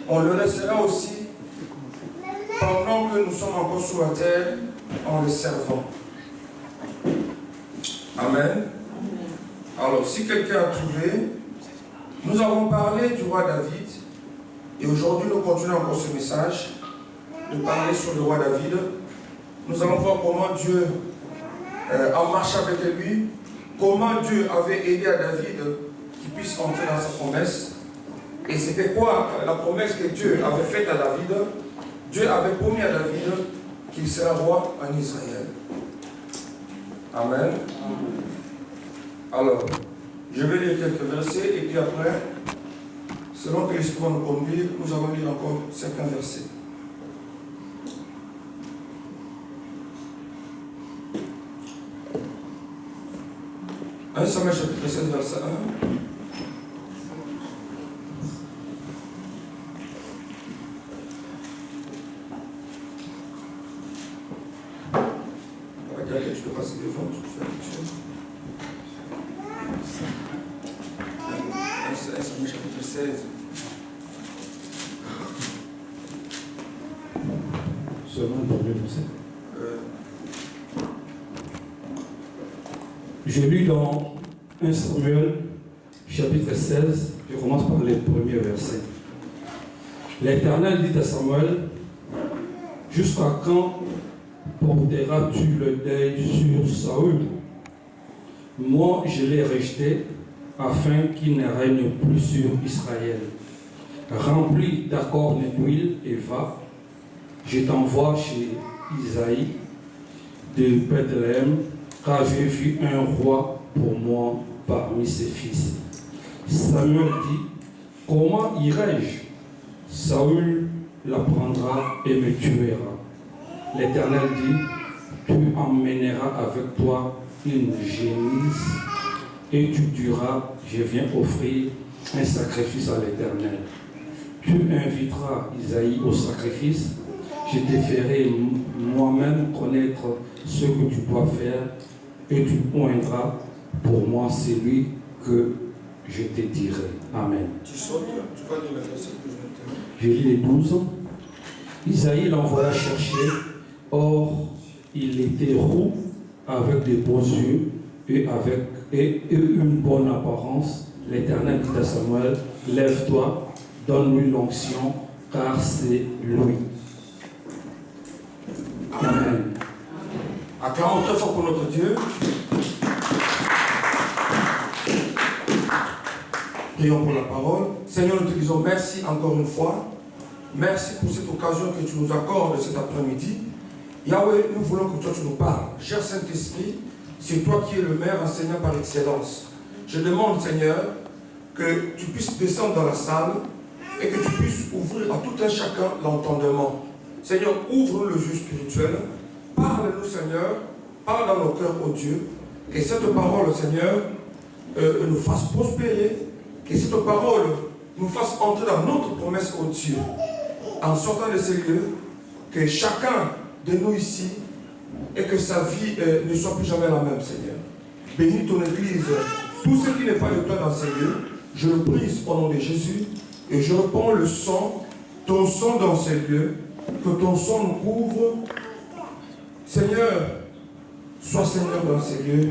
on le restera aussi pendant que nous sommes encore sur la terre en le servant. Amen. Alors, si quelqu'un a trouvé, nous avons parlé du roi David et aujourd'hui nous continuons encore ce message de parler sur le roi David. Nous allons voir comment Dieu a marché avec lui, comment Dieu avait aidé à David qu'il puisse entrer dans sa promesse. Et c'était quoi la promesse que Dieu avait faite à David? Dieu avait promis à David qu'il sera roi en Israël. Amen. Alors, je vais lire quelques versets et puis après, selon que l'Esprit va nous conduire, nous allons lire encore certains versets. 1 Samuel chapitre 16, verset 1. Tu peux passer devant, tu peux faire quelque chose. 1 Samuel chapitre 16. Seulement le premier verset. Je lis dans 1 Samuel chapitre 16, je commence par les premiers versets. L'Éternel dit à Samuel, jusqu'à quand porteras-tu le deuil sur Saül? Moi, je l'ai rejeté afin qu'il ne règne plus sur Israël. Remplis d'accords d'huile et va. Je t'envoie chez Isaïe de Bethléem, car j'ai vu un roi pour moi parmi ses fils. Samuel dit, comment irai-je? Saül l'apprendra et me tuera. L'Éternel dit, tu emmèneras avec toi une génisse et tu diras, je viens offrir un sacrifice à l'Éternel. Tu inviteras Isaïe au sacrifice, je te ferai moi-même connaître ce que tu dois faire et tu oindras pour moi celui que je te dirai. Amen. Tu sautes, tu vas lire le verset que je vais te lire. Je lis les 12. Isaïe l'envoya chercher. Or, il était roux, avec des beaux yeux et une bonne apparence. L'Éternel dit à Samuel, lève-toi, donne-lui l'onction, car c'est lui. Amen. Acclamons très fort pour notre Dieu. Prions pour la parole. Seigneur, nous te disons merci encore une fois. Merci pour cette occasion que tu nous accordes cet après-midi. Yahweh, nous voulons que toi tu nous parles. Cher Saint-Esprit, c'est toi qui es le meilleur enseignant par excellence. Je demande, Seigneur, que tu puisses descendre dans la salle et que tu puisses ouvrir à tout un chacun l'entendement. Seigneur, ouvre le jeu spirituel. Parle-nous, Seigneur. Parle dans nos cœurs, ô Dieu. Que cette parole, Seigneur, nous fasse prospérer. Que cette parole nous fasse entrer dans notre promesse, ô Dieu. En sortant de ces lieux, que chacun de nous ici et que sa vie ne soit plus jamais la même, Seigneur. Bénis ton Église. Tout ce qui n'est pas de toi dans ces lieux, je le brise au nom de Jésus et je reprends le sang, ton sang dans ces lieux, que ton sang nous couvre. Seigneur, sois Seigneur dans ces lieux,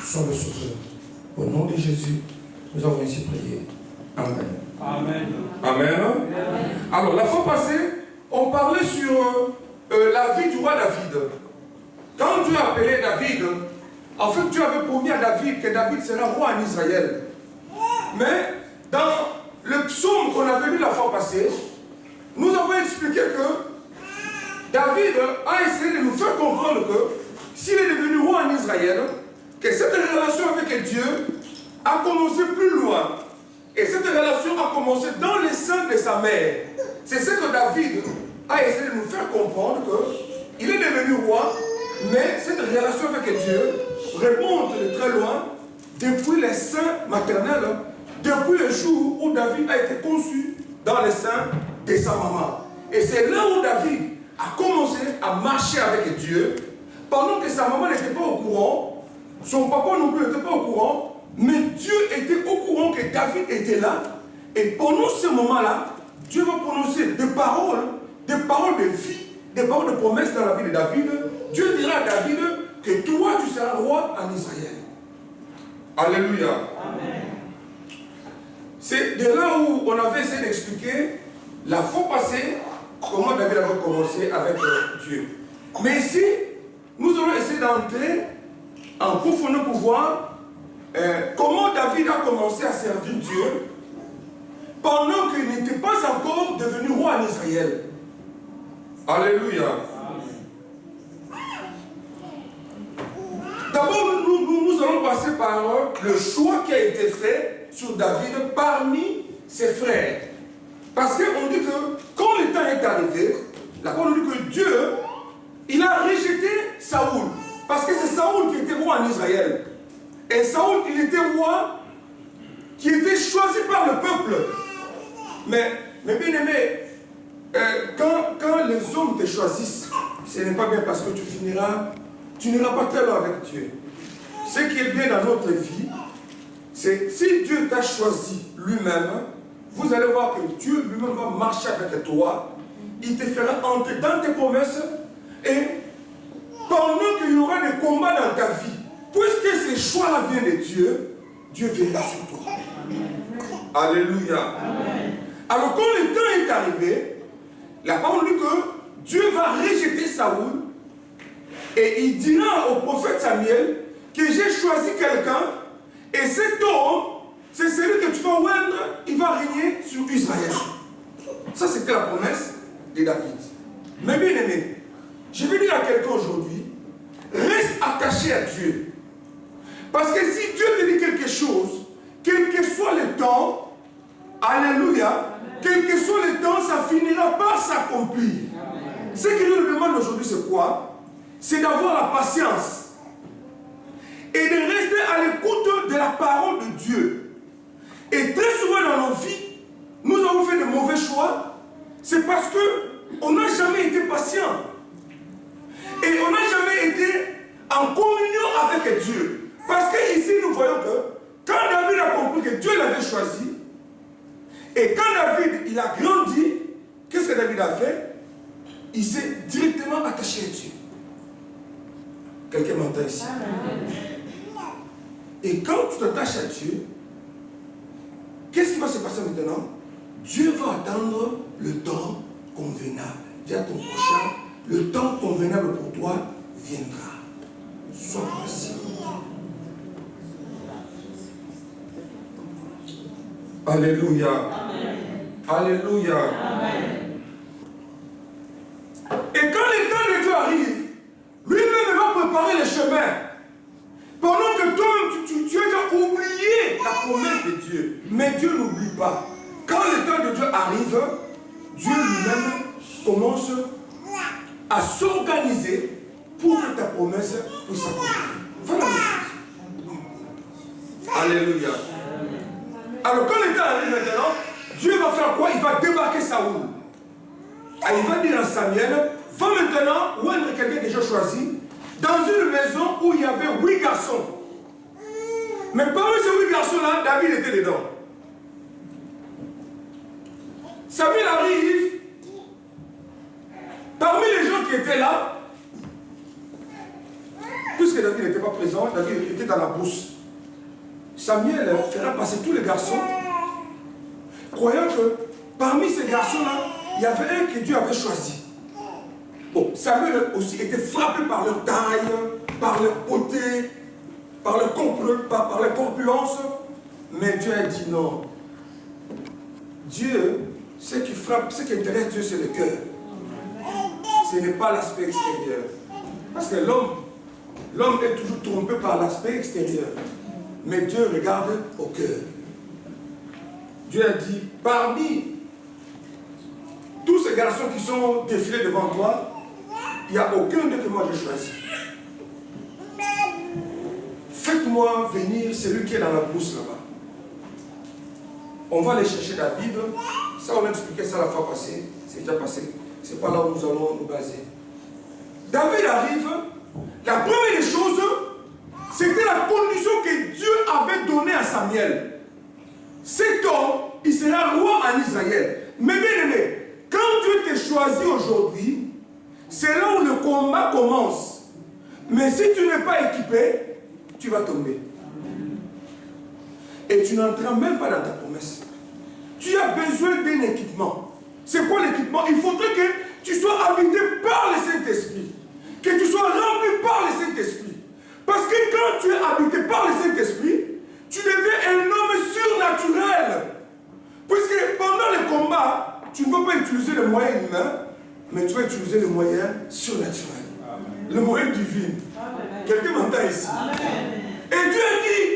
sois le sauveur. Au nom de Jésus, nous avons ici prié. Amen. Amen. Amen. Alors, la fois passée, on parlait sur la vie du roi David. Quand Dieu a appelé David, en fait, Dieu avait promis à David que David sera roi en Israël. Mais dans le psaume qu'on avait lu la fois passée, nous avons expliqué que David a essayé de nous faire comprendre que s'il est devenu roi en Israël, que cette relation avec Dieu a commencé plus loin. Et cette relation a commencé dans les seins de sa mère. C'est ce que David a essayé de nous faire comprendre qu'il est devenu roi, mais cette relation avec Dieu remonte de très loin, depuis les seins maternels, depuis le jour où David a été conçu dans les seins de sa maman. Et c'est là où David a commencé à marcher avec Dieu, pendant que sa maman n'était pas au courant, son papa non plus n'était pas au courant, mais Dieu était au courant que David était là, et pendant ce moment-là, Dieu va prononcer des paroles de vie, des paroles de promesse dans la vie de David. Dieu dira à David que toi, tu seras roi en Israël. Alléluia. Amen. C'est de là où on avait essayé d'expliquer la fois passée comment David avait commencé avec Dieu. Mais ici, nous allons essayer d'entrer en profondeur pour voir comment David a commencé à servir Dieu pendant qu'il n'était pas encore devenu roi en Israël. Alléluia. D'abord, nous allons passer par le choix qui a été fait sur David parmi ses frères. Parce qu'on dit que quand le temps est arrivé, la parole dit que Dieu, il a rejeté Saoul. Parce que c'est Saoul qui était roi en Israël. Et Saoul, il était roi qui était choisi par le peuple. Mais bien aimé, quand les hommes te choisissent, ce n'est pas bien parce que tu n'iras pas très loin avec Dieu. Ce qui est bien dans notre vie, c'est si Dieu t'a choisi lui-même, vous allez voir que Dieu lui-même va marcher avec toi, il te fera entrer dans tes promesses, et pendant qu'il y aura des combats dans ta vie, puisque ces choix-là viennent de Dieu, Dieu viendra sur toi. Alléluia. Amen. Alors quand le temps est arrivé, la parole dit que Dieu va rejeter Saoul et il dira au prophète Samuel que j'ai choisi quelqu'un et cet homme, c'est celui que tu vas oindre, il va régner sur Israël. Ça c'était la promesse de David. Mais bien aimé, je vais dire à quelqu'un aujourd'hui, reste attaché à Dieu. Parce que si Dieu te dit quelque chose, quel que soit le temps, alléluia, quel que soit le temps, ça finira par s'accomplir. Ce qu'il nous demande aujourd'hui, c'est quoi? C'est d'avoir la patience et de rester à l'écoute de la parole de Dieu. Et très souvent dans nos vies, nous avons fait de mauvais choix. C'est parce qu'on n'a jamais été patient. Et on n'a jamais été en communion avec Dieu. Parce qu'ici, nous voyons que quand David a compris que Dieu l'avait choisi, et quand David il a grandi, qu'est-ce que David a fait? Il s'est directement attaché à Dieu. Quelqu'un m'entend ici? Et quand tu t'attaches à Dieu, qu'est-ce qui va se passer maintenant? Dieu va attendre le temps convenable. Dis à ton prochain, le temps convenable pour toi viendra. Sois patient. Alléluia. Amen. Alléluia. Amen. Et quand le temps de Dieu arrive, lui-même va préparer le chemin. Pendant que toi, tu as déjà oublié la promesse de Dieu. Mais Dieu n'oublie pas. Quand le temps de Dieu arrive, Dieu lui-même commence à s'organiser pour que ta promesse puisse s'accomplir. Voilà. Alléluia. Alors quand le temps arrive maintenant, Dieu va faire quoi? Il va débarquer Saoul. Et il va dire à Samuel, va maintenant oindre quelqu'un déjà choisi dans une maison où il y avait 8 garçons. Mais parmi ces 8 garçons-là, David était dedans. Samuel arrive, parmi les gens qui étaient là, puisque David n'était pas présent, David était dans la brousse. Samuel fera passer tous les garçons, croyant que parmi ces garçons-là, il y avait un que Dieu avait choisi. Bon, Samuel aussi était frappé par leur taille, par leur beauté, par leur corpulence. Mais Dieu a dit non. Dieu, ce qui frappe, ce qui intéresse Dieu, c'est le cœur. Ce n'est pas l'aspect extérieur. Parce que l'homme est toujours trompé par l'aspect extérieur. Mais Dieu regarde au cœur. Dieu a dit, parmi tous ces garçons qui sont défilés devant toi, il n'y a aucun d'eux que moi j'ai choisi. Faites-moi venir celui qui est dans la brousse là-bas. On va aller chercher David. Ça, on a expliqué ça la fois passée. C'est déjà passé. C'est pas là où nous allons nous baser. David arrive. La première des choses, c'était la condition que Dieu avait donnée à Samuel. Cet homme, il sera roi en Israël. Mais bien aimé, quand Dieu t'a choisi aujourd'hui, c'est là où le combat commence. Mais si tu n'es pas équipé, tu vas tomber. Et tu n'entreras même pas dans ta promesse. Tu as besoin d'un équipement. C'est quoi l'équipement? Il faudrait que tu sois habité par le Saint-Esprit. Que tu sois rempli par le Saint-Esprit. Parce que quand tu es habité par le Saint-Esprit, tu deviens un homme surnaturel. Puisque pendant le combat, tu ne peux pas utiliser les moyens humains, mais tu vas utiliser les moyens surnaturels. Le moyen divin. Quelqu'un m'entend ici? Amen. Et Dieu a dit,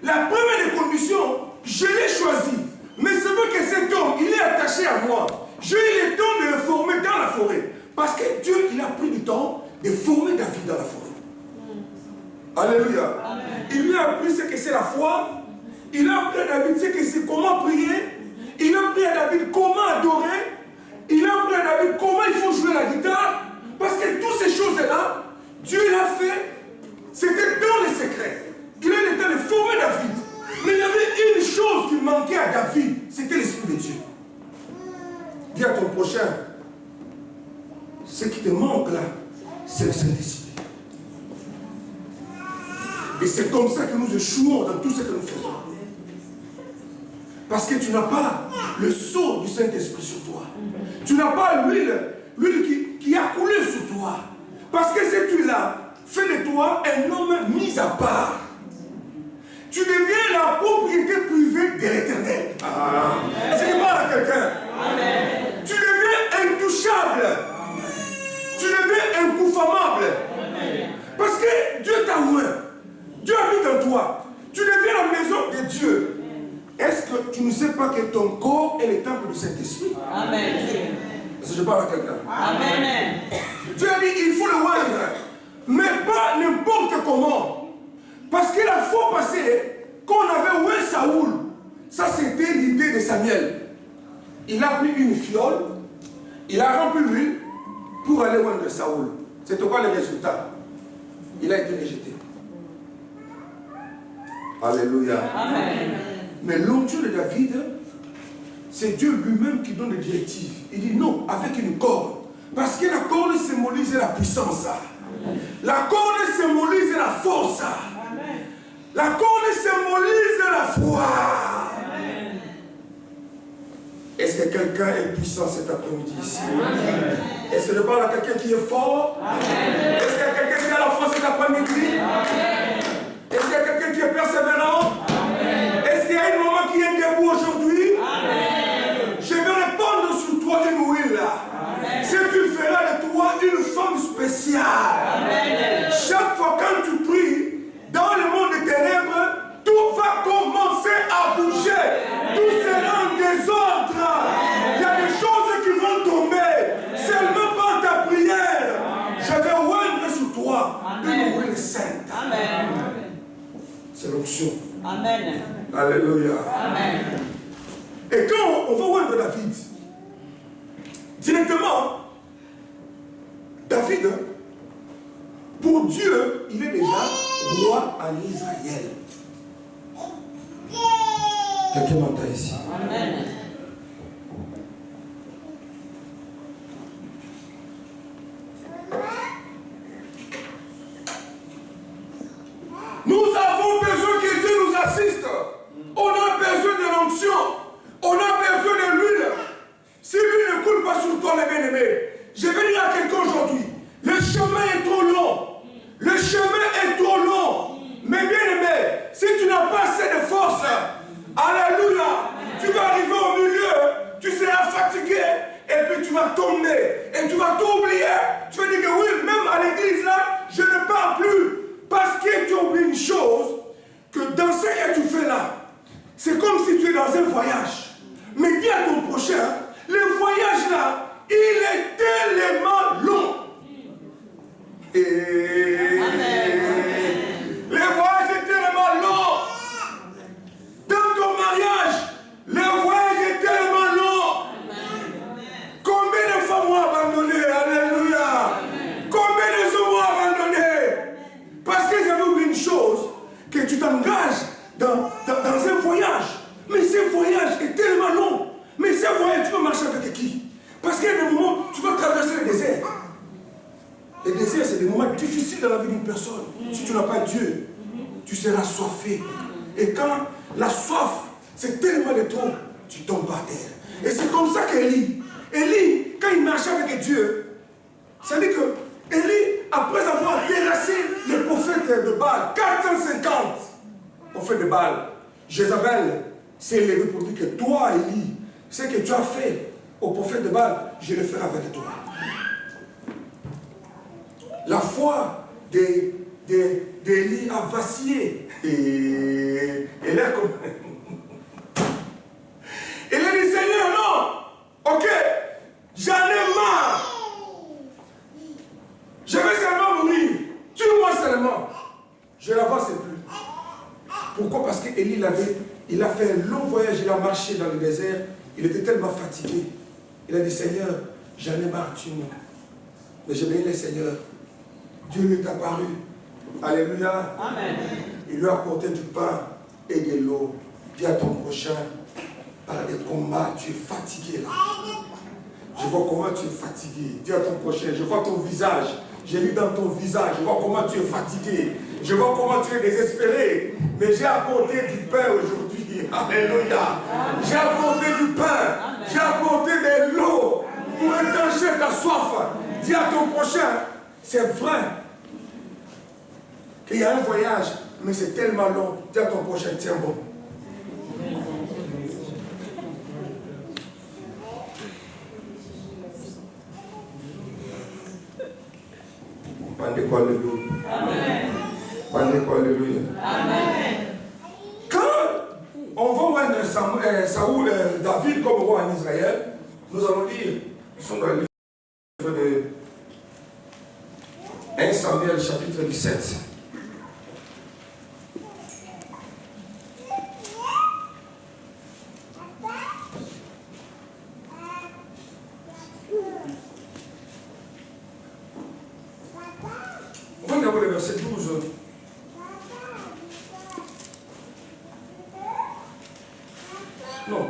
la première des conditions, je l'ai choisi. Mais c'est vrai que cet homme, il est attaché à moi. J'ai eu le temps de le former dans la forêt. Parce que Dieu, il a pris du temps de former David dans la forêt. Alléluia. Amen. Il lui a appris ce que c'est la foi. Il a appris à David ce que c'est comment prier. Il a appris à David comment adorer. Il a appris à David comment il faut jouer la guitare. Parce que toutes ces choses-là, Dieu l'a fait. C'était dans les secrets. Il a eu le temps de former David. Mais il y avait une chose qui manquait à David. C'était l'Esprit de Dieu. Dis à ton prochain, ce qui te manque là, c'est le Saint-Esprit. Et c'est comme ça que nous échouons dans tout ce que nous faisons. Parce que tu n'as pas le sceau du Saint-Esprit sur toi. Tu n'as pas l'huile qui a coulé sur toi. Parce que cette huile-là fait de toi un homme mis à part. Tu deviens la propriété privée de l'Éternel. Est-ce que je parle à quelqu'un? Tu deviens intouchable. Tu deviens inconformable. Parce que Dieu t'a ouvert. Dieu habite en toi. Tu deviens la maison de Dieu. Est-ce que tu ne sais pas que ton corps est le temple du Saint-Esprit? Amen. Est-ce que je parle à quelqu'un? Amen. Dieu a dit, il faut le voir, mais pas n'importe comment. Parce que la fois passée, quand on avait oué Saoul, ça c'était l'idée de Samuel. Il a pris une fiole, il a rempli l'huile pour aller oindre Saoul. C'est quoi le résultat? Il a été rejeté. Alléluia. Amen. Mais l'onction de David, c'est Dieu lui-même qui donne des directives. Il dit non, avec une corde. Parce que la corde symbolise la puissance. La corde symbolise la force. La corde symbolise la foi. Est-ce que quelqu'un est puissant cet après-midi ici? Est-ce que je parle à quelqu'un qui est fort? Est-ce qu'il y a quelqu'un qui a la foi cet après-midi? Est-ce qu'il y a quelqu'un qui est persévérant? Est-ce qu'il y a une maman qui est debout aujourd'hui? Je vais répandre sur toi une huile. Si tu feras de toi une femme spéciale. Chaque fois quand tu pries, dans le monde des ténèbres, tout va commencer à bouger. Tout sera en désordre. Il y a des choses qui vont tomber. Seulement par ta prière, je vais oindre sur toi une huile sainte. C'est l'onction. Amen. Alléluia. Amen. Et quand on va oindre David, directement, David, pour Dieu, il est déjà roi en Israël. Quelqu'un m'entend ici? Amen. Nous avons besoin que Dieu nous assiste. On a besoin de l'onction. On a besoin de l'huile. Si l'huile ne coule pas sur toi, mes bien-aimés, je vais dire à quelqu'un aujourd'hui, le chemin est trop long. Le chemin est trop long. Mes bien-aimés, si tu n'as pas assez de force, alléluia, tu vas arriver au milieu, tu seras fatigué, et puis tu vas tomber, et tu vas t'oublier. Tu vas dire que oui, même à l'église là, je ne pars plus. Parce que tu oublies une chose, que dans ce que tu fais là, c'est comme si tu es dans un voyage. Mais dis à ton prochain, le voyage là, il est tellement long. Et le voyage est tellement long. Dans ton mariage, le voyage est tellement long. Combien de femmes ont abandonné? Alléluia. Combien de hommes ont abandonné? Parce que j'avais oublié une chose, que tu t'engages dans un voyage. Mais ce voyage est tellement long. Mais ce voyage, tu peux marcher avec dans la vie d'une personne. Si tu n'as pas Dieu, tu seras soifé. Et quand la soif, c'est tellement de trop, tu tombes par terre. Et c'est comme ça qu'Élie, quand il marchait avec Dieu, ça dit que Élie, après avoir terrassé les prophètes de Baal, 450 prophètes de Baal, Jézabel s'est élevée pour dire que toi, Élie, ce que tu as fait aux prophètes de Baal, je le ferai avec toi. La foi d'Élie a vacillé. Et elle a comme... Elle a dit, Seigneur, non, ok, j'en ai marre. Je vais seulement mourir. Tue-moi seulement. Je n'avance plus. Pourquoi? Parce qu'Élie il a fait un long voyage, il a marché dans le désert. Il était tellement fatigué. Il a dit, Seigneur, j'en ai marre, tue-moi. Mais j'ai béni le Seigneur. Dieu lui est apparu. Alléluia. Amen. Il lui a apporté du pain et de l'eau. Dis à ton prochain, par des combats, tu es fatigué là. Je vois comment tu es fatigué. Dis à ton prochain, je vois ton visage. J'ai lu dans ton visage, je vois comment tu es fatigué. Je vois comment tu es désespéré. Mais j'ai apporté du pain aujourd'hui. Alléluia. J'ai apporté du pain. J'ai apporté de l'eau pour étancher ta soif. Dis à ton prochain, c'est vrai qu'il y a un voyage, mais c'est tellement long. Dis à ton prochain, tiens bon. Pendez quoi, alléluia. Amen. Pendez quoi, alléluia. Amen. Quand on va voir Saoul, David comme roi en Israël, nous allons lire, nous sommes dans le livre de 1 Samuel chapitre 17. On va d'abord le verset 12. Non,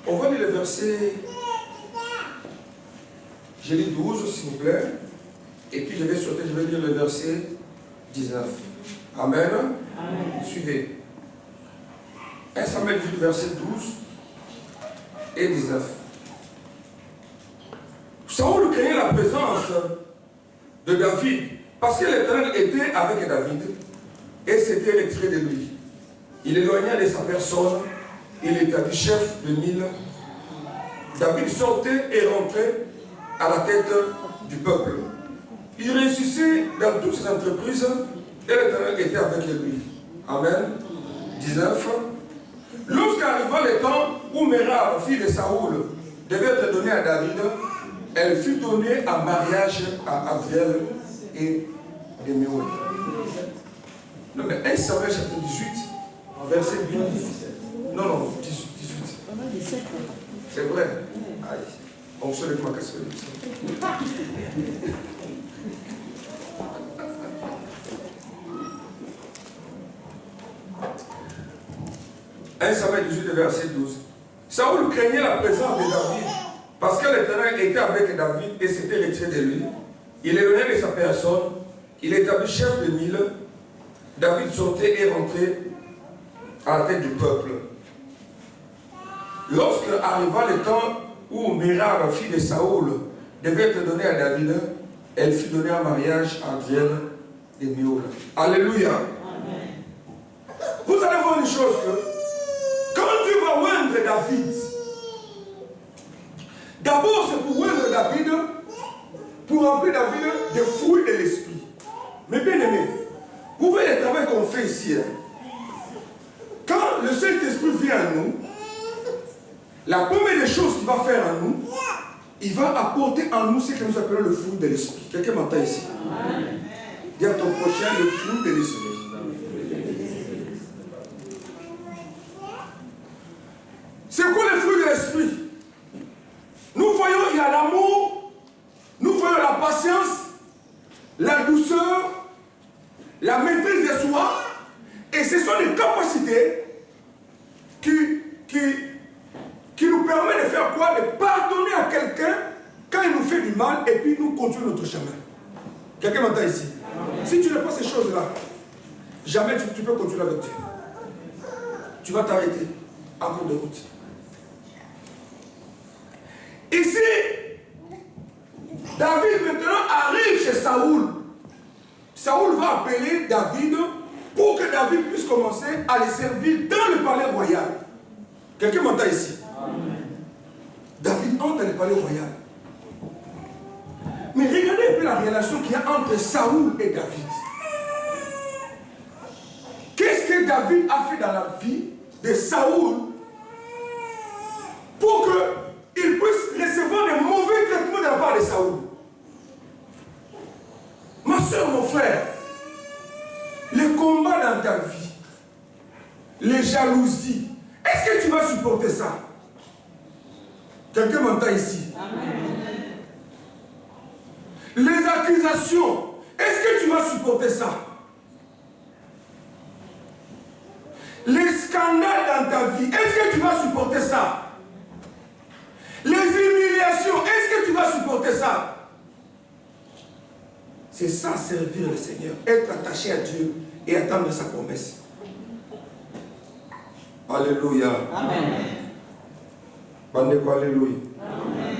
on va lire le verset. Je lis 12, s'il vous plaît. Et puis je vais sauter, je vais lire le verset 19. Amen. Amen. Suivez. 1 Samuel 18, verset 12 et 19. Saoul craignait la présence de David parce que l'Éternel était avec David et s'était retiré de lui. Il éloigna de sa personne, il établit chef de 1000. David sortait et rentrait à la tête du peuple. Il réussissait dans toutes ses entreprises et l'Éternel était avec lui. Amen. 19. Lorsqu'arriva le temps où Mérab, fille de Saoul, devait être donnée à David, elle fut donnée en mariage à Adriel et Déméol. Non, mais 1 Samuel chapitre 18, verset 8. Non, 18. C'est vrai. Aïe. On se lève ma casserole. 1 Samuel 18, verset 12. Saoul craignait la présence de David parce que l'Éternel était avec David et s'était retiré de lui. Il éloignait de sa personne, il établit chef de 1000. David sortait et rentrait à la tête du peuple. Lorsque arriva le temps où Mérab, fille de Saoul, devait être donnée à David, elle fut donnée en mariage à Adriel de Méol. Alléluia. Amen. Vous allez voir une chose que quand Dieu va oindre David, d'abord c'est pour oindre David, pour remplir David des fruits de l'esprit. Mais bien aimé, vous voyez le travail qu'on fait ici. Quand le Saint-Esprit vient à nous, la première des choses qu'il va faire en nous, il va apporter en nous ce que nous appelons le fruit de l'esprit. Quelqu'un m'entend ici? Dis à ton prochain le fruit de l'esprit. C'est quoi le fruit de l'esprit? Nous voyons, il y a l'amour, nous voyons la patience, la douceur, la maîtrise de soi, et ce sont des capacités qui nous permettent de faire quoi? De pardonner à quelqu'un quand il nous fait du mal et puis nous continuons notre chemin. Quelqu'un m'entend ici? Si tu n'as pas ces choses-là, jamais tu peux continuer avec Dieu. Tu vas t'arrêter en cours de route. Ici, David maintenant arrive chez Saoul. Saoul va appeler David pour que David puisse commencer à les servir dans le palais royal. Quelqu'un m'entend ici? Amen. David entre dans le palais royal. Mais regardez un peu la relation qu'il y a entre Saoul et David. Qu'est-ce que David a fait dans la vie de Saoul pour qu'il puisse recevoir des mauvais traitements de la part de Saoul? Ma soeur, mon frère, les combats dans ta vie, les jalousies, est-ce que tu vas supporter ça? Quelqu'un m'entend ici? Amen. Les accusations, est-ce que tu vas supporter ça? Les scandales dans ta vie, est-ce que tu vas supporter ça? Les humiliations, est-ce que tu vas supporter ça? C'est ça, servir le Seigneur, être attaché à Dieu et attendre sa promesse. Alléluia. Amen. Alléluia. Amen.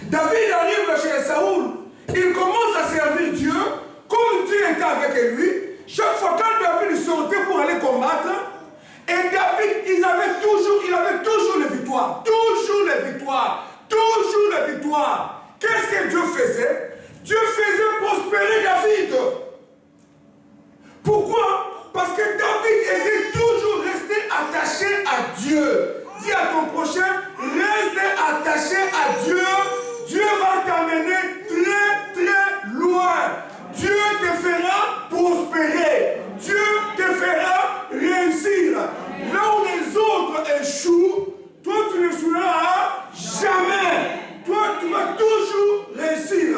David arrive chez Saoul, il commence à servir Dieu, comme Dieu était avec lui. Chaque fois quand David sortait pour aller combattre, et David, il avait toujours les victoires, toujours les victoires, toujours les victoires. Qu'est-ce que Dieu faisait? Dieu faisait prospérer David. Pourquoi? Parce que David était toujours resté attaché à Dieu. Dis à ton prochain, reste attaché à Dieu. Dieu va t'amener très très loin. Dieu te fera prospérer. Dieu te fera réussir. Là où les autres échouent, toi tu n'échoueras jamais. Toi tu vas toujours réussir.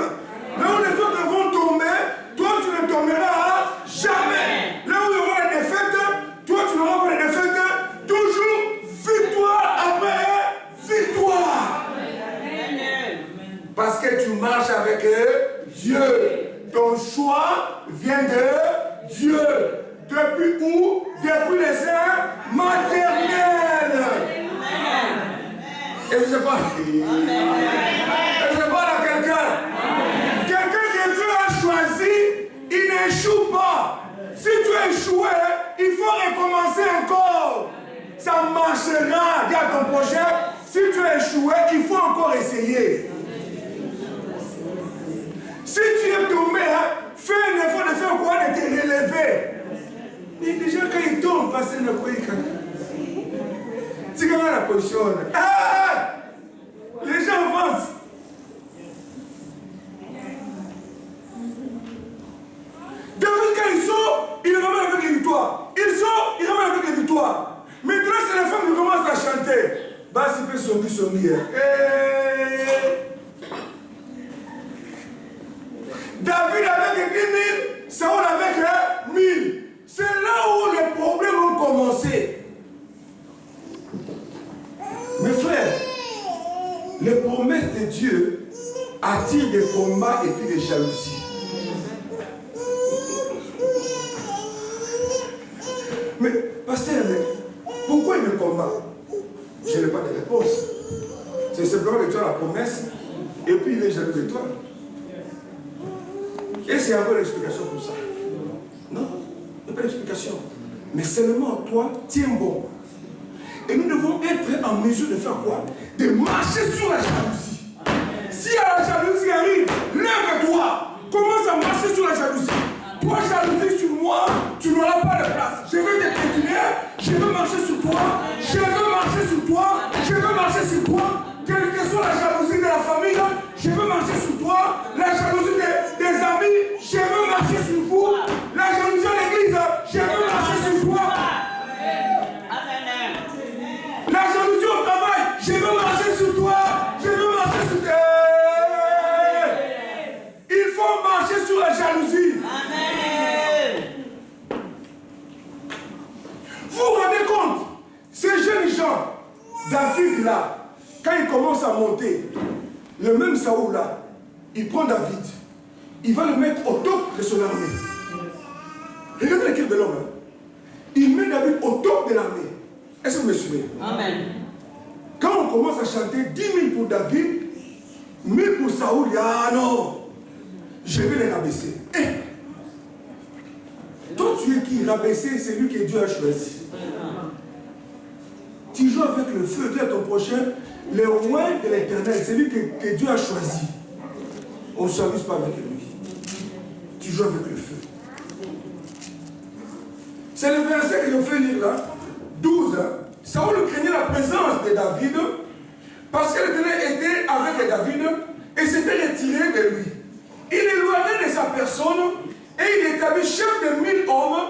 Là où les autres vont tomber, toi tu ne tomberas jamais. Là où il y aura des défaites, toi tu n'auras pas de défaites. Toujours victoire après victoire. Parce que tu marches avec Dieu. Ton choix vient de Dieu. Depuis où? Depuis les seins maternels. Et je parle. Et je parle à quelqu'un. Quelqu'un que Dieu a choisi, il n'échoue pas. Si tu as échoué, il faut recommencer encore. Ça marchera. Dis à ton prochain, si tu as échoué, il faut encore essayer. Si tu es tombé, fais un effort de faire quoi? De te relever. Mais déjà quand il tombe, parce qu'il ne peut pas. Tu gagnes la position. Ah! Les gens avancent. David, quand il sort, il ramène avec les victoires. Il sort, il ramène avec les victoires. Maintenant, c'est la femme qui commence à chanter. Bah, c'est pas songi. David avec 10 000, Saoul avec 1000. C'est là où les problèmes ont commencé. Mes frères, les promesses de Dieu attirent des combats et puis des jalousies. Mais, pasteur, pourquoi il me combat? Je n'ai pas de réponse. C'est simplement que tu as la promesse et puis il est jaloux de toi. Et c'est un peu l'explication pour ça. Non, il n'y a pas d'explication. Mais seulement toi, tiens bon. Et nous devons être en mesure de faire quoi? De marcher sur la jalousie. Si la jalousie arrive, lève-toi. Commence à marcher sur la jalousie. Toi, jalousie sur moi, tu n'auras pas de place. Je vais te continuer, je veux marcher sur toi, je veux marcher sur toi, je veux marcher sur toi. Quelle que soit la jalousie de la famille, je veux marcher sur toi. La jalousie des amis, je veux marcher sur vous. La jalousie de l'église, je veux marcher sur toi. La jalousie au travail, je veux marcher sur toi. Je veux marcher sur toi. Il faut marcher sur la jalousie. Amen. Vous vous rendez compte, ces jeunes gens, David là, quand il commence à monter, le même Saoul là, il prend David, il va le mettre au top de son armée. Regardez l'équipe de l'homme. Hein. Il met David au top de l'armée. Est-ce que vous me suivez? Amen. Quand on commence à chanter 10 000 pour David, 1000 pour Saoul, il y a ah non, je vais les rabaisser. Toi, tu es qui? Rabaisser, c'est lui que Dieu a choisi. Tu joues avec le feu, dis à ton prochain, le roi de l'éternel, c'est lui que Dieu a choisi. On ne s'amuse pas avec lui. Tu joues avec le feu. C'est le verset que je fais lire là, 12. Saoul craignait la présence de David parce que l'Éternel était avec David et s'était retiré de lui. Il éloignait de sa personne et il établit chef de 1000 hommes.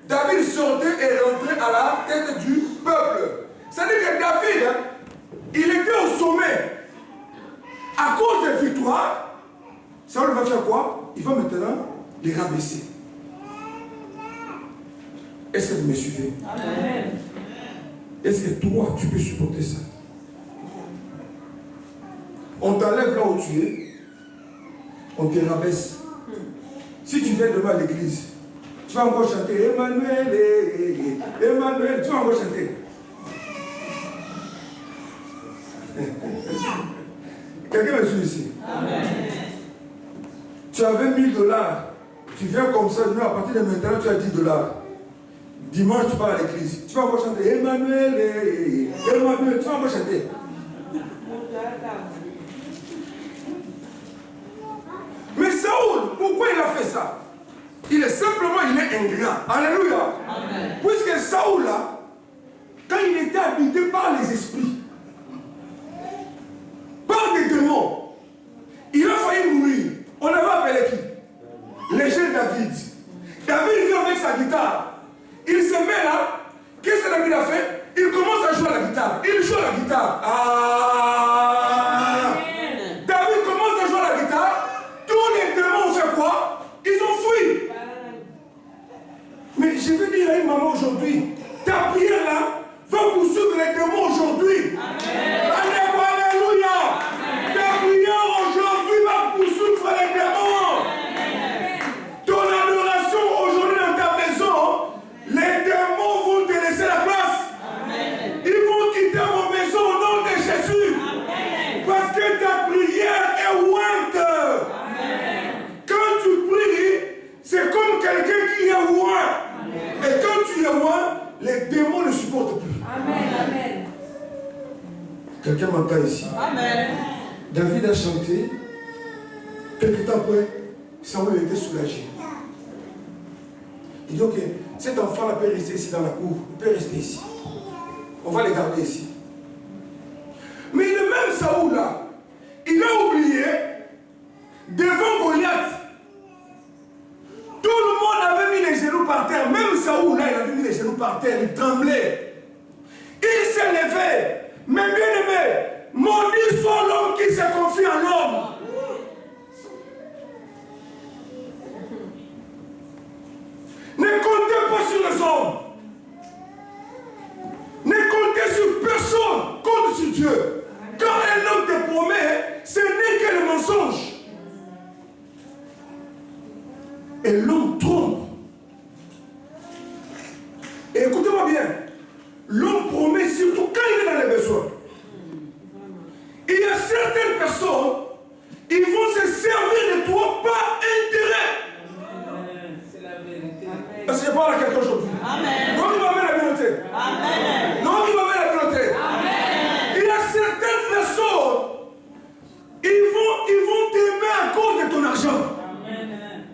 David sortait et rentrait à la tête du peuple. C'est-à-dire que David, il était au sommet. À cause des victoires, Saoul va faire quoi? Il va maintenant les rabaisser. Est-ce que vous me suivez? Amen. Est-ce que toi, tu peux supporter ça? On t'enlève là où tu es, on te rabaisse. Si tu viens demain à l'église, tu vas encore chanter Emmanuel, Emmanuel, tu vas encore chanter. Quelqu'un me suit ici? Amen. Tu avais 1000 $. Tu viens comme ça, à partir de maintenant, tu as 10 $. Dimanche, tu pars à l'église. Tu vas encore chanter Emmanuel, Emmanuel, tu vas encore chanter. Mais Saoul, pourquoi il a fait ça? Il est simplement, il est ingrat. Alléluia. Amen. Puisque Saoul, là, quand il était habité par les esprits, par des démons, il a failli mourir. On avait appelé qui? Les jeunes David. David vient avec sa guitare. Il se met là. Qu'est-ce que David a fait? Il commence à jouer à la guitare. Il joue à la guitare. David commence à jouer à la guitare. Tous les démons ont fait quoi? Ils ont fui. Mais je veux dire à une maman aujourd'hui, ta prière là va poursuivre les démons aujourd'hui. Alléluia. Ta prière aujourd'hui va poursuivre les démons. Ton adoration aujourd'hui dans ta maison, les démons vont te laisser la place. Ils vont quitter vos maisons au nom de Jésus. Parce que ta prière est ointe. Quand tu pries, c'est comme quelqu'un qui est oint. Et quand tu es oint, les démons ne supportent plus. Amen. Quelqu'un m'entend ici? Amen. David a chanté. Quelque temps après, Saoul était soulagé. Il dit ok, cet enfant-là peut rester ici dans la cour. Il peut rester ici. On va les garder ici. Mais le même Saoul-là, il a oublié, devant Goliath, tout le monde avait mis les genoux par terre. Même Saoul, là, il avait mis les genoux par terre. Il tremblait. Il s'est levé. Mais bien aimé, maudit soit l'homme qui se confie en l'homme. Ne comptez pas sur les hommes. Ne comptez sur personne. Compte sur Dieu. Quand un homme te promet, ce n'est que le mensonge. Et l'homme trompe. Et écoutez-moi bien. L'homme promet surtout quand il est dans les besoins. Il y a certaines personnes, ils vont se servir de toi par intérêt. C'est la vérité. Est-ce que je parle à quelqu'un aujourd'hui? Amen. Non, il va mettre la vérité. Amen. Non, il va mettre la vérité. Amen. Il y a certaines personnes, ils vont t'aimer à cause de ton argent. Amen.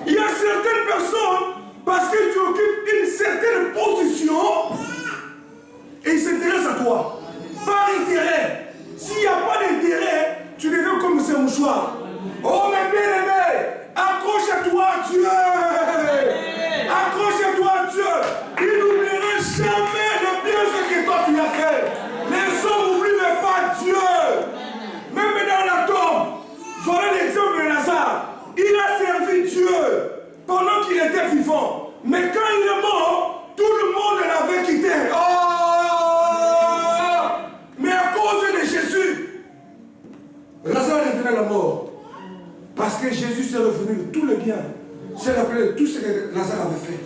Il y a certaines personnes, parce que tu occupes une certaine position, et ils s'intéressent à toi. Par intérêt. S'il n'y a pas d'intérêt, tu deviens comme ce mouchoir. Oh, mais bien aimé, accroche-toi à Dieu. Accroche-toi à Dieu. Il n'oubliera jamais de bien ce que toi tu as fait. Les hommes n'oublient pas Dieu. Même dans la tombe, voilà l'exemple de Lazare. Il a servi Dieu pendant qu'il était vivant. Mais quand il est mort, tout le monde l'avait quitté. Mais à cause de Jésus, Lazare est venu à la mort. Parce que Jésus s'est revenu de tout le bien. s'est rappelé de tout ce que Lazare avait fait.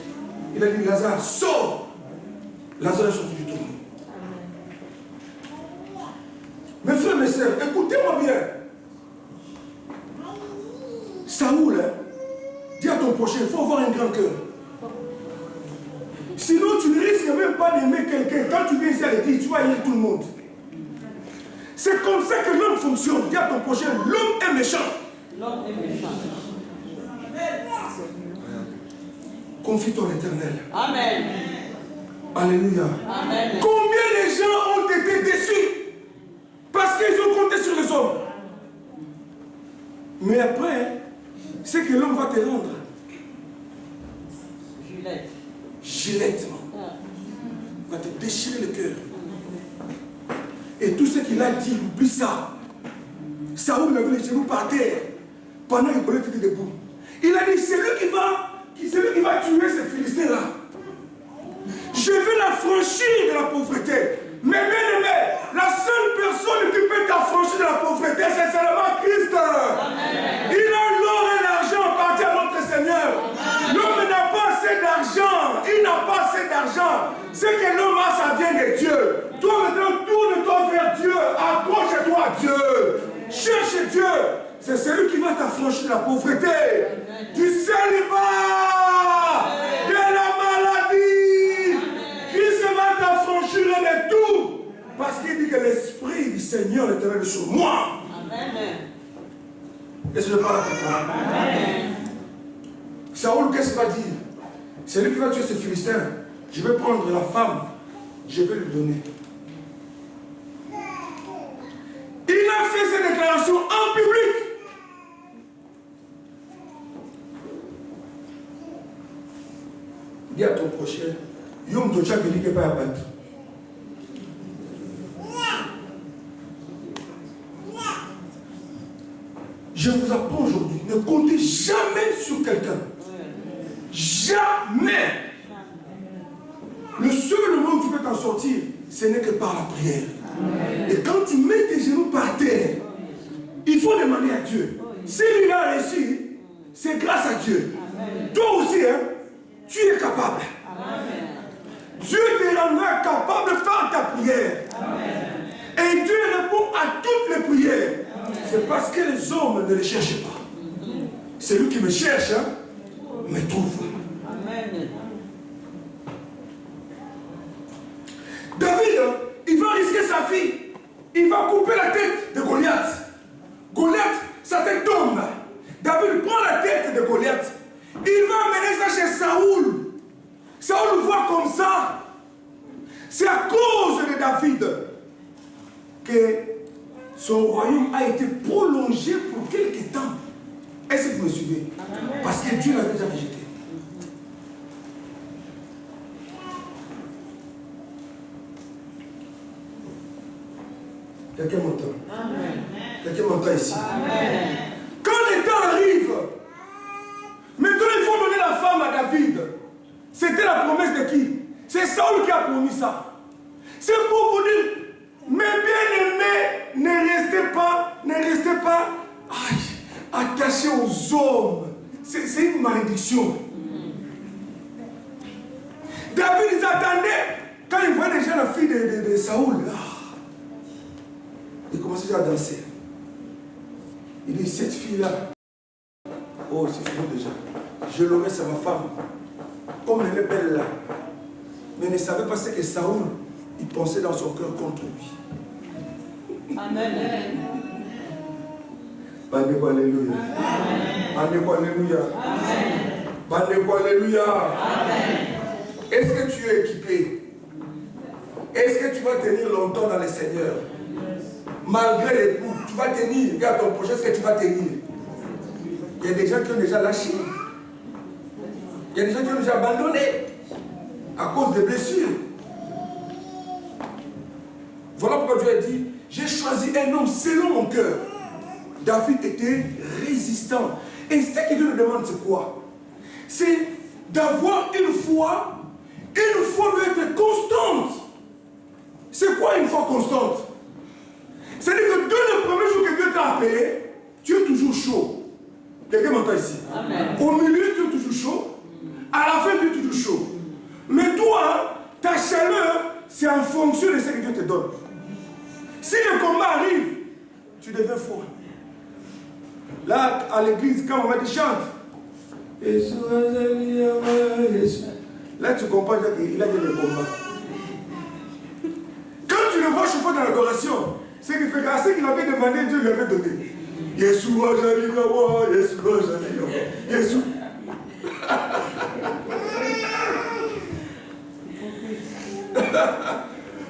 Il a dit, Lazare, sors. Lazare est sorti du tombeau. Mes frères, mes sœurs, écoutez-moi bien. Saoul, dis à ton prochain, il faut avoir un grand cœur. Sinon, tu ne risques même pas d'aimer quelqu'un. Quand tu viens ici à l'église, tu vas haïr tout le monde. C'est comme ça que l'homme fonctionne. Dis à ton prochain, l'homme est méchant. L'homme est méchant. Confie ton éternel. Amen. Alléluia. Amen. Combien de gens ont été déçus parce qu'ils ont compté sur les hommes. Mais après, c'est que l'homme va te rendre. Gillette. Gillette. Va te déchirer le cœur. Et tout ce qu'il a dit, oublie ça. Saoul avait les genoux par terre pendant que Goliath était debout. Il a dit, c'est lui qui va tuer ces Philistins-là. Je vais l'affranchir de la pauvreté. Mais bien aimé, la seule personne qui peut t'affranchir de la pauvreté, c'est seulement Christ. Amen. Il a l'or et l'argent appartient à notre Seigneur. L'homme n'a pas assez d'argent. Il n'a pas assez d'argent. Ce que l'homme a, ça vient de Dieu. Toi maintenant, tourne-toi vers Dieu. Accroche-toi à Dieu. Cherche Dieu. C'est celui qui va t'affranchir de la pauvreté, du célibat, de la maladie. Christ va t'affranchir de tout. Parce qu'il dit que l'Esprit du Seigneur l'Éternel est sur moi. Amen. Est-ce que je parle à quelqu'un? Saoul, qu'est-ce qu'il va dire? C'est lui qui va tuer ces Philistins. Je vais prendre la femme, je vais lui donner. Il a fait cette déclaration en public. Dis à ton prochain, Yom Tocha qui dit que pas à battre. Je vous apprends aujourd'hui, ne comptez jamais sur quelqu'un. Jamais. Le seul moment où tu peux t'en sortir, ce n'est que par la prière. Et quand tu mets tes genoux par terre, il faut demander à Dieu. S'il a réussi, c'est grâce à Dieu. Toi aussi, hein, tu es capable. Dieu te rendra capable de faire ta prière. Et Dieu répond à toutes les prières. C'est parce que les hommes ne les cherchent pas. C'est lui qui me cherche, hein, me trouve. Amen. David, il va risquer sa vie. Il va couper la tête de Goliath. Goliath, sa tête tombe. David prend la tête de Goliath. Il va amener ça chez Saoul. Saoul le voit comme ça. C'est à cause de David que son royaume a été prolongé pour quelques temps. Est-ce que vous me suivez? Parce que Dieu l'avait déjà rejeté. Quelqu'un m'entend? Quelqu'un m'entend ici? Amen. Quand les temps arrivent, maintenant il faut donner la femme à David. C'était la promesse de qui? C'est Saoul qui a promis ça. C'est pour vous dire, mes bien-aimés, ne restez pas attachés aux hommes. C'est une malédiction. David, ils attendaient, quand il voyait déjà la fille de Saoul, il commençait déjà à danser. Il dit, cette fille-là, oh, c'est fini déjà. Je l'aurai, c'est ma femme. Comme elle est belle là. Mais il ne savait pas ce que Saoul, il pensait dans son cœur contre lui. Amen. Bandez-vous, alléluia. Bandez-vous, alléluia. Bandez-vous, alléluia. Est-ce que tu es équipé? Est-ce que tu vas tenir longtemps dans le Seigneur? Malgré les coups, tu vas tenir. Regarde ton projet, est-ce que tu vas tenir? Il y a des gens qui ont déjà lâché. Il y a des gens qui ont déjà abandonné à cause des blessures. Voilà pourquoi Dieu a dit, j'ai choisi un homme selon mon cœur. David était résistant. Et ce que Dieu nous demande, c'est quoi? C'est d'avoir une foi doit être constante. C'est quoi une foi constante? C'est-à-dire que dès le premier jour que Dieu t'a appelé, tu es toujours chaud. toi ici. Amen. Au milieu, tu es toujours chaud. À la fin, tu es toujours chaud. Mais toi, ta chaleur, c'est en fonction de ce que Dieu te donne. Si le combat arrive, tu deviens froid. Là, à l'église, quand on va te chante, là, tu comprends qu'il a gagné le combat. Quand tu le vois chauffer dans l'adoration, c'est qu'il fait qu'à ce qu'il avait demandé, Dieu lui avait donné. Yeshua, Yeshua, Yeshua.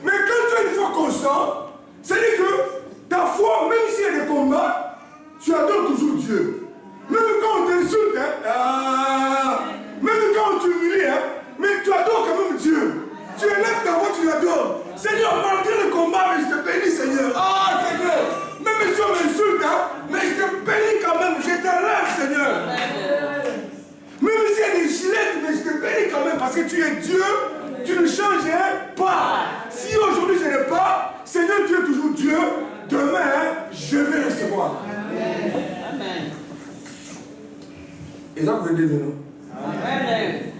Mais quand tu as une foi constante, c'est-à-dire que ta foi, même s'il y a des combats, tu adores toujours Dieu. Même quand on t'insulte, même quand on t'humilie, mais tu adores quand même Dieu. Tu élèves ta voix, tu l'adores. Seigneur, malgré le combat, mais je te bénis, Seigneur. Ah, Seigneur, même si on m'insulte, mais je te bénis quand même. Je t'élève, Seigneur. Même s'il y a des gilettes, mais je te bénis quand même parce que tu es Dieu. Tu ne changes pas. Si aujourd'hui je n'ai pas, Seigneur, tu es toujours Dieu. Demain, je vais recevoir. Amen. Et ça, vous pouvez dire non. Amen.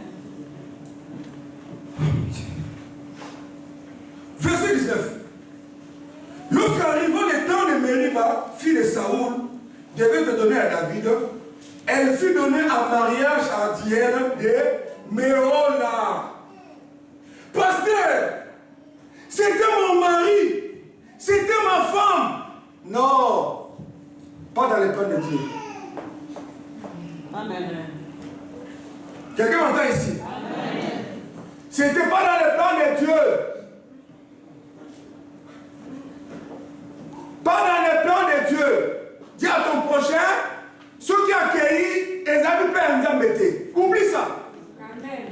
Verset 19. Lorsqu'arrivant le temps de Mériba, fille de Saoul, devait te donner à David, elle fut donnée en mariage à Diane de Méola. Pasteur, c'était mon mari, c'était ma femme. Non, pas dans les plans de Dieu. Amen. Quelqu'un m'entend ici? Amen. C'était pas dans les plans de Dieu. Pas dans les plans de Dieu. Dis à ton prochain, ceux qui accueillent, ils avaient pas un gambété. Oublie ça. Amen.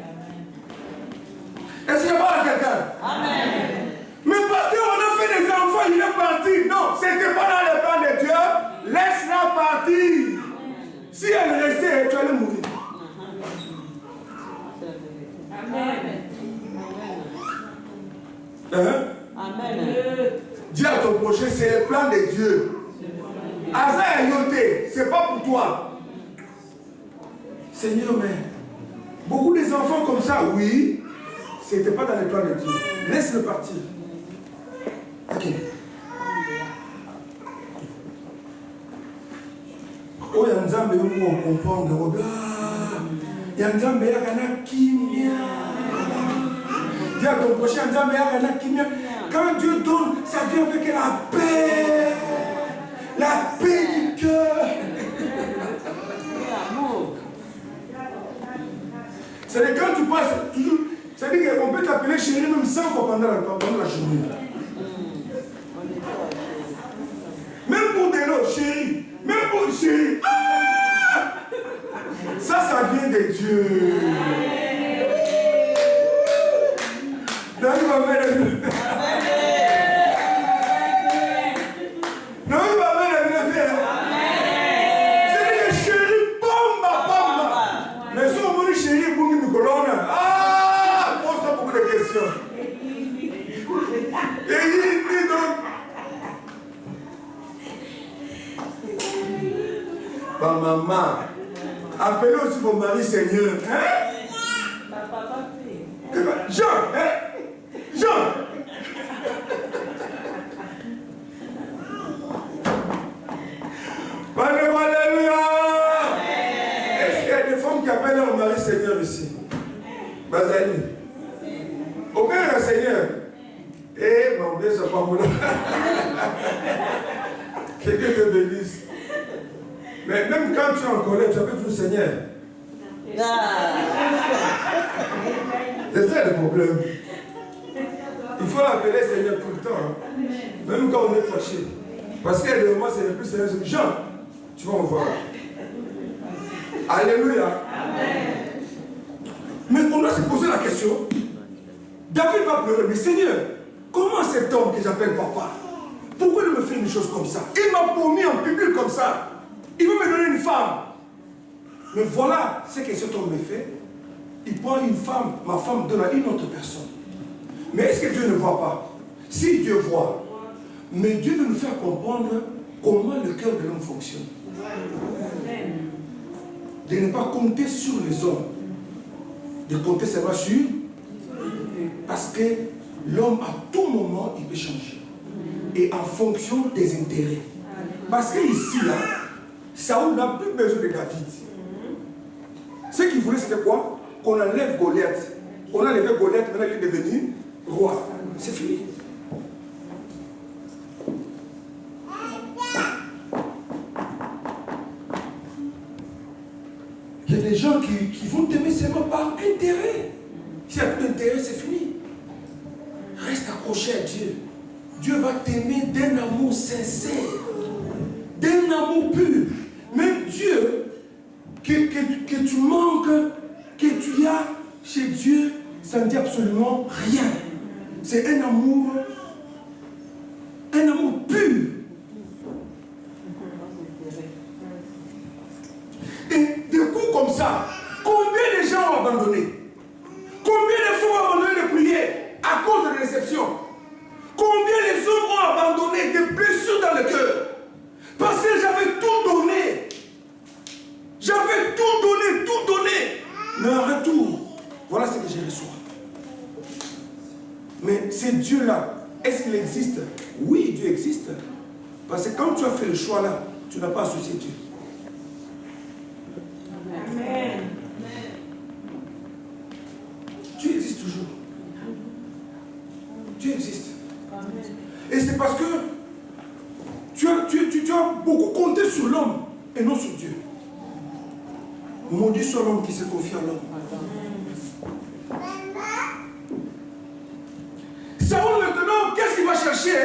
Est-ce qu'il y a pas quelqu'un? Amen. Mais parce qu'on a fait des enfants, il est parti. Non, c'était pas dans les plans de Dieu. Laisse-la partir. Si elle restait, tu allais mourir. Amen. Hein? Amen. Dis à ton prochain, c'est le plan de Dieu. Asa est noté, c'est pas pour toi. Seigneur, mais beaucoup des enfants comme ça, oui, c'était pas dans les plans de Dieu. Laisse-le partir. Ok. Oh, il y a un Nzambe où on comprend de il y a un Nzambe qui a kimia. Dis à ton prochain Nzambe qui a kimia. Quand Dieu donne, ça vient avec la paix. La paix du cœur. C'est-à-dire quand tu passes toujours, c'est-à-dire qu'on peut t'appeler chérie même 100 fois pendant la journée. Même pour des lots, chérie. Même pour chérie. Ah! Ça vient de Dieu. Non, il va mettre le... Non, il va mettre le... C'est-à-dire que chérie, bomba. Mais si on dit chérie, pour une colonne, pose-toi beaucoup de questions. Et il dit donc... Bah, maman, appelez aussi vos maris Seigneur. Hein? Jean, hein? Jean. Alléluia. Est-ce qu'il y a des femmes qui appellent leur mari Seigneur ici? Bazali. Aucun le Seigneur. Eh, mon Dieu, c'est pas mon nom. Quelqu'un te bénisse. Mais même quand tu es en colère, tu appelles tout Seigneur. C'est ça le problème. Il faut l'appeler Seigneur tout le temps. Hein. Même quand on est fâché. Parce qu'il y a des moments, c'est le plus sérieux. Jean, tu vas en voir. Alléluia. Amen. Mais on doit se poser la question. David va pleurer. Mais Seigneur, comment cet homme que j'appelle papa, pourquoi il me fait une chose comme ça? Il m'a promis en public comme ça. Il veut me donner une femme. Mais voilà ce que cet homme me fait. Il prend une femme, ma femme donne à une autre personne. Mais est-ce que Dieu ne voit pas? Si Dieu voit, mais Dieu veut nous faire comprendre comment le cœur de l'homme fonctionne. de ne pas compter sur les hommes, de compter seulement sur, parce que l'homme à tout moment il peut changer, et en fonction des intérêts. Parce que ici là, Saoul n'a plus besoin de David. Ce qu'il voulait c'était quoi? Qu'on enlève Goliath. On a enlevé Goliath, maintenant il est devenu roi. C'est fini. Il y a des gens qui vont t'aimer seulement par intérêt. S'il n'y a plus d'intérêt, c'est fini. Reste accroché à Dieu. Dieu va t'aimer d'un amour sincère, d'un amour pur. Même Dieu, que tu manques, que tu as chez Dieu, ça ne dit absolument rien. C'est un amour pur. Et des coups comme ça, combien de gens ont abandonné? Combien de fois ont abandonné de prier à cause de la déception? Combien les hommes ont abandonné des blessures dans le cœur? Parce que j'avais tout donné. J'avais tout donné. Mais en retour, voilà ce que j'ai reçu. Mais ce Dieu-là, est-ce qu'il existe? Oui, Dieu existe. Parce que quand tu as fait le choix là, tu n'as pas associé Dieu. Amen. Dieu existe toujours. Dieu existe. Et c'est parce que tu as beaucoup compté sur l'homme et non sur Dieu. Maudit soit l'homme qui se confie à l'homme. Saoul maintenant, qu'est-ce qu'il va chercher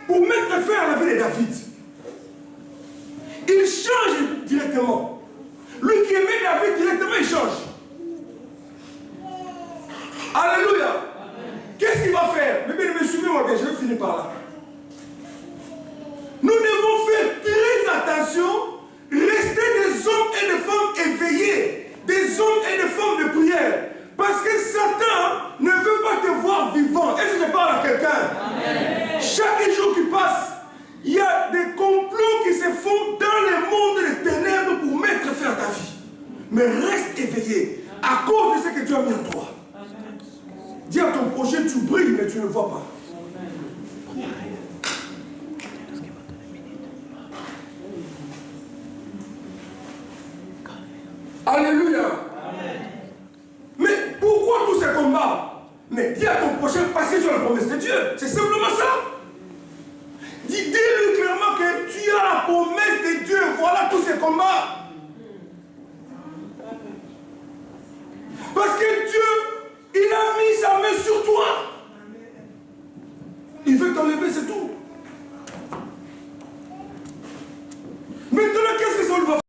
pour mettre fin à la vie de David? Il change directement. Lui qui aimait David directement, il change. Alléluia. Qu'est-ce qu'il va faire? Mais bien, suivez-moi bien, je vais finir par là. Nous devons faire très attention, rester des hommes et des femmes éveillés, des hommes et des femmes de prière. Parce que Satan ne veut pas te voir vivant. Est-ce que je parle à quelqu'un? Chaque jour qui passe, il y a des complots qui se font dans le monde des ténèbres pour mettre fin à ta vie. Mais reste éveillé à cause de ce que Dieu a mis en toi. Dis à ton prochain, tu brilles, mais tu ne vois pas. Alléluia. Mais pourquoi tous ces combats? Mais dis à ton prochain, parce que tu as la promesse de Dieu. C'est simplement ça. Dis-lui clairement que tu as la promesse de Dieu. Voilà tous ces combats. Parce que Dieu, il a mis sa main sur toi. Il veut t'enlever, c'est tout.